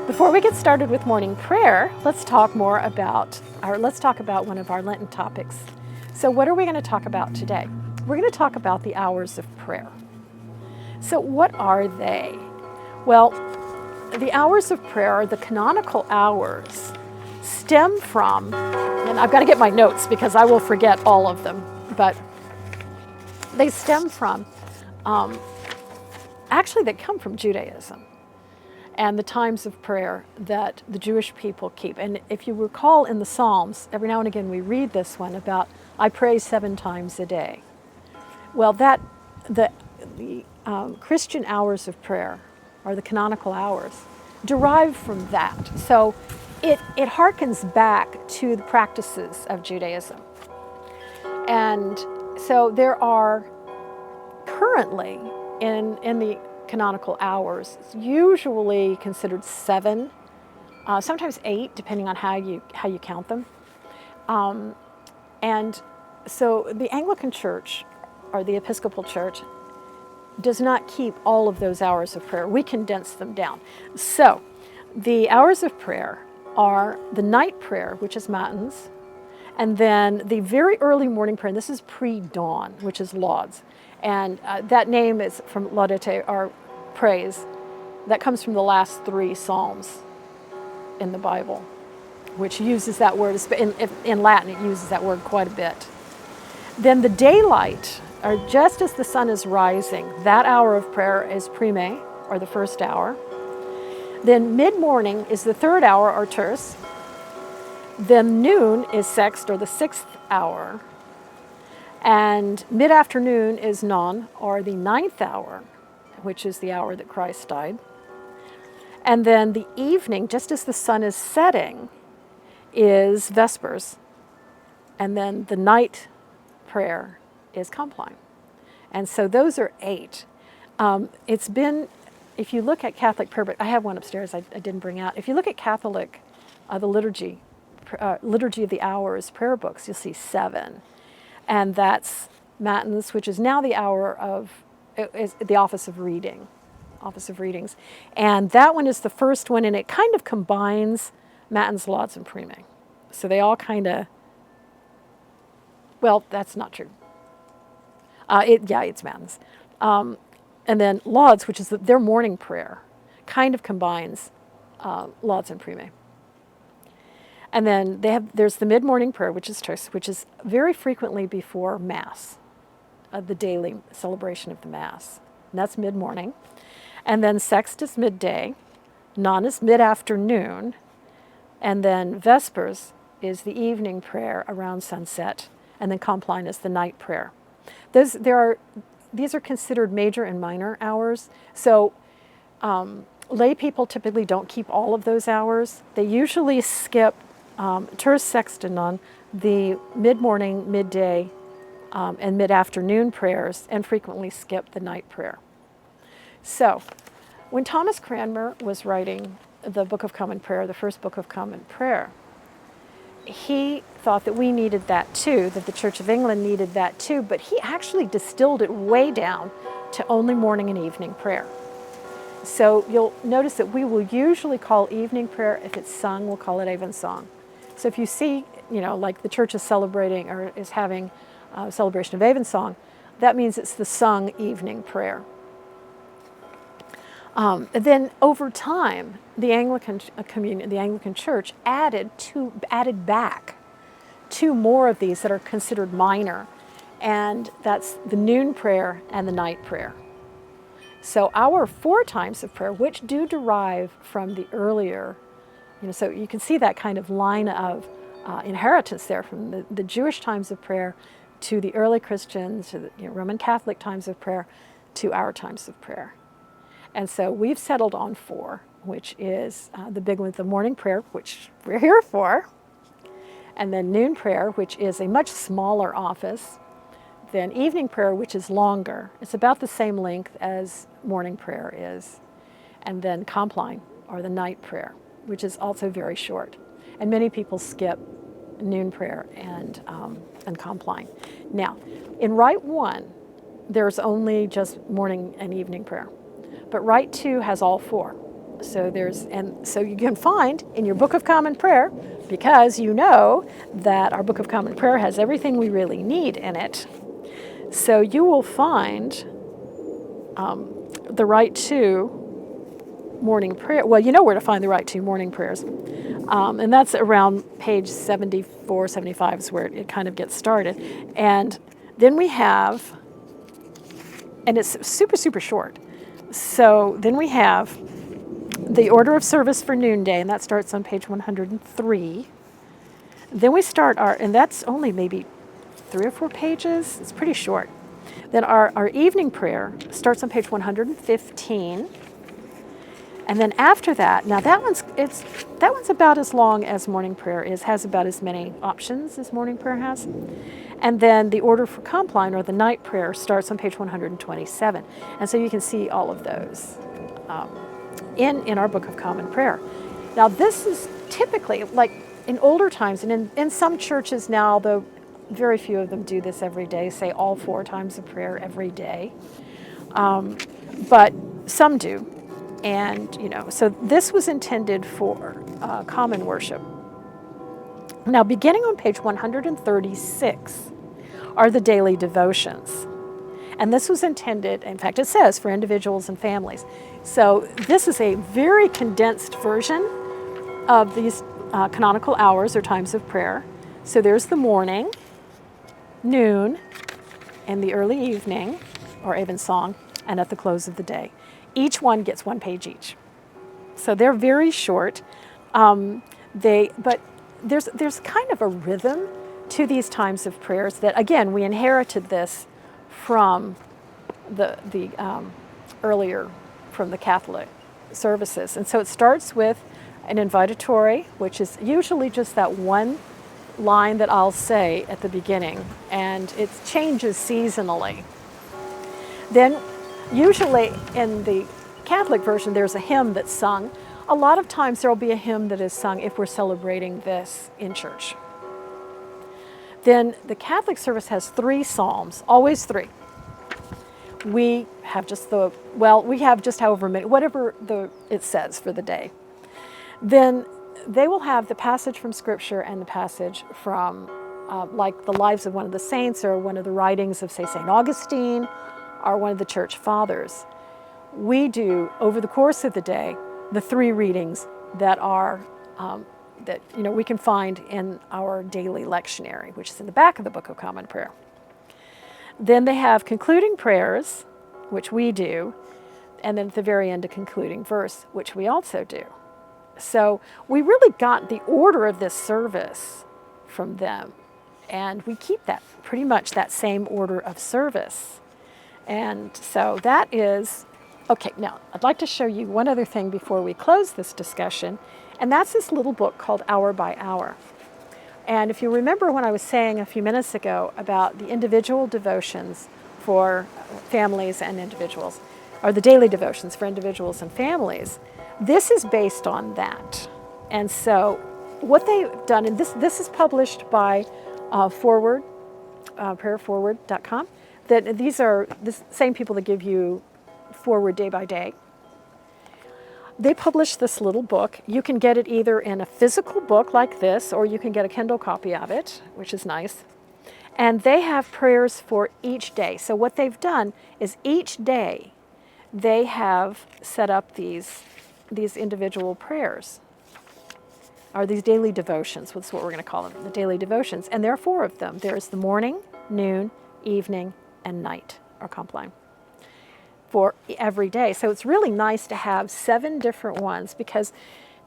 Before we get started with morning prayer, let's talk about one of our Lenten topics. So what are we going to talk about today? We're going to talk about the hours of prayer. So what are they? Well, the hours of prayer, are the canonical hours, stem from, and I've got to get my notes because I will forget all of them, but they stem from, actually they come from Judaism and the times of prayer that the Jewish people keep. And if you recall in the Psalms, every now and again we read this one about, I pray 7 times a day. Well, the Christian hours of prayer, or the canonical hours, derive from that. So it harkens back to the practices of Judaism. And so there are currently in the canonical hours, it's usually considered 7, sometimes 8, depending on how you count them. And so the Anglican Church, or the Episcopal Church, does not keep all of those hours of prayer. We condense them down. So the hours of prayer are the night prayer, which is matins, and then the very early morning prayer, and this is pre-dawn, which is lauds. And that name is from laudate, or praise. That comes from the last 3 Psalms in the Bible, which uses that word. In Latin, it uses that word quite a bit. Then the daylight, or just as the sun is rising, that hour of prayer is prime, or the first hour. Then mid-morning is the 3rd hour, or terce. Then noon is sext, or the 6th hour. And mid-afternoon is non, or the 9th hour, which is the hour that Christ died. And then the evening, just as the sun is setting, is vespers. And then the night prayer is compline. And so those are 8. It's been, if you look at Catholic prayer book, I have one upstairs I didn't bring out. If you look at Catholic, the liturgy of the hours prayer books, you'll see 7. And that's matins, which is now the hour of, is the office of readings. And that one is the first one, and it kind of combines matins, lauds, and prime. So they all kind of, well, that's not true. It's matins. And then lauds, which is their morning prayer, kind of combines lauds and prime. And then there's the mid-morning prayer, which is terce, which is very frequently before Mass, the daily celebration of the Mass. And that's mid-morning. And then sext is midday, non is mid-afternoon, and then vespers is the evening prayer around sunset, and then compline is the night prayer. These are considered major and minor hours. So lay people typically don't keep all of those hours. They usually skip terce, sext, and non, the mid-morning, midday, and mid-afternoon prayers, and frequently skip the night prayer. So when Thomas Cranmer was writing the Book of Common Prayer, the first Book of Common Prayer, he thought that we needed that too, that the Church of England needed that too, but he actually distilled it way down to only morning and evening prayer. So you'll notice that we will usually call evening prayer, if it's sung, we'll call it evensong. So if you see, like the church is celebrating or is having a celebration of evensong, that means it's the sung evening prayer. Then over time, the Anglican communion, the Anglican Church added back 2 more of these that are considered minor, and that's the noon prayer and the night prayer. So our 4 times of prayer, which do derive from the earlier, so you can see that kind of line of inheritance there from the Jewish times of prayer to the early Christians, to the Roman Catholic times of prayer, to our times of prayer. And so we've settled on 4, which is the big one, the morning prayer, which we're here for, and then noon prayer, which is a much smaller office, then evening prayer, which is longer. It's about the same length as morning prayer is, and then compline, or the night prayer, which is also very short. And many people skip noon prayer and compline. Now, in Rite 1, there's only just morning and evening prayer. But Rite 2 has all 4. So so you can find in your Book of Common Prayer, because you know that our Book of Common Prayer has everything we really need in it. So you will find the right to morning prayer. Well, you know where to find the right to morning prayers. And that's around page 74, 75 is where it kind of gets started. And then we have, and it's super, super short. So then we have the order of service for noonday, and that starts on page 103. Then we start and that's only maybe 3 or 4 pages. It's pretty short. Then our evening prayer starts on page 115. And then after that, now that one's about as long as morning prayer is, has about as many options as morning prayer has. And then the order for Compline, or the night prayer, starts on page 127. And so you can see all of those in our Book of Common Prayer. Now this is typically, like in older times, and in some churches now, though very few of them do this every day, say all 4 times of prayer every day. But some do. And, so this was intended for common worship. Now, beginning on page 136 are the daily devotions. And this was intended, in fact, it says for individuals and families. So this is a very condensed version of these canonical hours or times of prayer. So there's the morning, noon, and the early evening, or evensong, and at the close of the day. Each one gets 1 page each. So they're very short. But there's kind of a rhythm to these times of prayers that, again, we inherited this from the earlier, from the Catholic services. And so it starts with an invitatory, which is usually just that one line that I'll say at the beginning, and it changes seasonally. Then usually in the Catholic version, there's a hymn that's sung. A lot of times there will be a hymn that is sung if we're celebrating this in church. Then the Catholic service has 3 psalms, always 3. We have just however many, whatever it says for the day. Then they will have the passage from Scripture and the passage from like the lives of one of the saints, or one of the writings of, say, St. Augustine, or one of the church fathers. We do, over the course of the day, the 3 readings that are that we can find in our daily lectionary, which is in the back of the Book of Common Prayer. Then they have concluding prayers, which we do, and then at the very end a concluding verse, which we also do. So we really got the order of this service from them, and we keep that pretty much that same order of service. And so that is, okay, now I'd like to show you one other thing before we close this discussion, and that's this little book called Hour by Hour. And if you remember when I was saying a few minutes ago about the individual devotions for families and individuals, or the daily devotions for individuals and families, this is based on that. And so what they've done, and this is published by Forward, prayerforward.com, that these are the same people that give you Forward day by day. They published this little book. You can get it either in a physical book like this, or you can get a Kindle copy of it, which is nice. And they have prayers for each day. So what they've done is each day they have set up these individual prayers, or these daily devotions. That's what we're going to call them, the daily devotions. And there are 4 of them. There's the morning, noon, evening, and night, or Compline, for every day. So it's really nice to have 7 different ones, because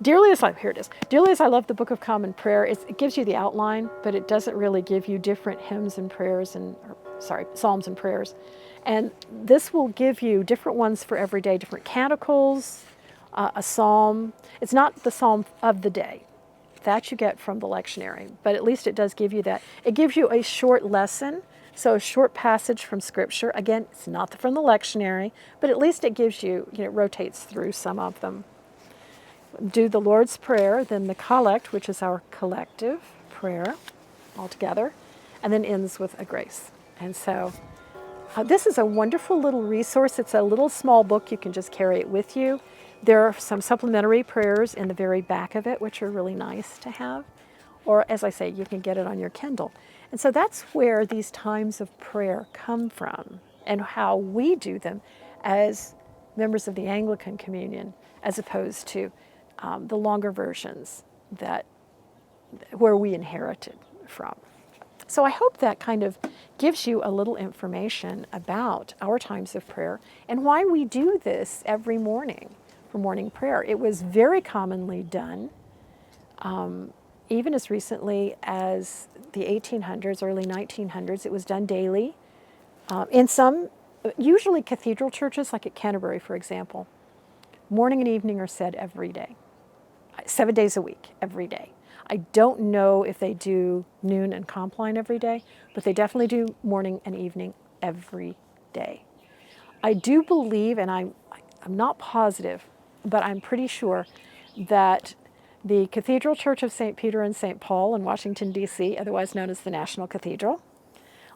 dearly as I love the Book of Common Prayer, it gives you the outline, but it doesn't really give you different hymns and prayers psalms and prayers. And this will give you different ones for every day, different canticles, a psalm. It's not the psalm of the day. That you get from the lectionary, but at least it does give you that. It gives you a short lesson, so a short passage from Scripture. Again, it's not from the lectionary, but at least it gives you, it rotates through some of them. Do the Lord's Prayer, then the Collect, which is our collective prayer altogether, and then ends with a grace. And so this is a wonderful little resource. It's a little small book. You can just carry it with you. There are some supplementary prayers in the very back of it, which are really nice to have. Or, as I say, you can get it on your Kindle. And so that's where these times of prayer come from and how we do them as members of the Anglican Communion, as opposed to the longer versions where we inherited from. So I hope that kind of gives you a little information about our times of prayer and why we do this every morning for morning prayer. It was very commonly done, even as recently as the 1800s, early 1900s. It was done daily. In some, usually cathedral churches, like at Canterbury, for example, morning and evening are said every day, 7 days a week, every day. I don't know if they do noon and compline every day, but they definitely do morning and evening every day. I do believe, and I'm not positive, but I'm pretty sure that the Cathedral Church of St. Peter and St. Paul in Washington, D.C., otherwise known as the National Cathedral,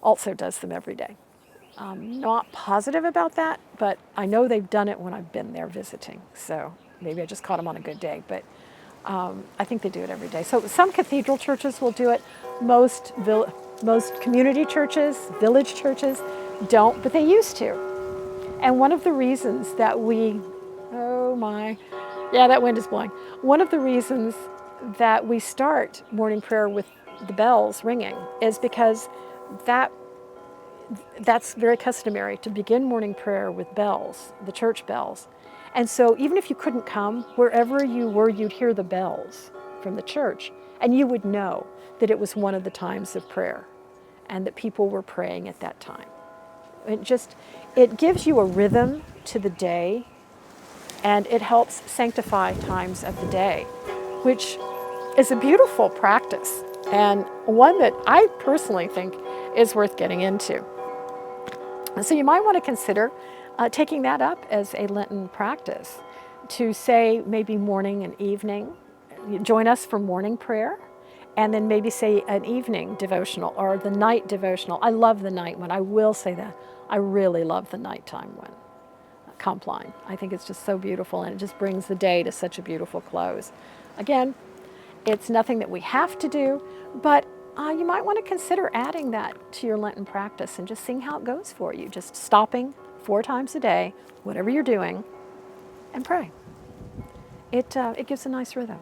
also does them every day. I'm not positive about that, but I know they've done it when I've been there visiting. So maybe I just caught them on a good day, but I think they do it every day. So some cathedral churches will do it. Most community churches, village churches don't, but they used to. And one of the reasons that that wind is blowing. One of the reasons that we start morning prayer with the bells ringing is because that's very customary to begin morning prayer with bells, the church bells. And so even if you couldn't come, wherever you were, you'd hear the bells from the church, and you would know that it was one of the times of prayer and that people were praying at that time. It gives you a rhythm to the day, and it helps sanctify times of the day, which is a beautiful practice and one that I personally think is worth getting into. So you might want to consider taking that up as a Lenten practice, to say maybe morning and evening. Join us for morning prayer, and then maybe say an evening devotional or the night devotional. I love the night one. I will say that. I really love the nighttime one. Compline. I think it's just so beautiful, and it just brings the day to such a beautiful close. Again, it's nothing that we have to do, but you might want to consider adding that to your Lenten practice and just seeing how it goes for you. Just stopping 4 times a day, whatever you're doing, and pray. It gives a nice rhythm.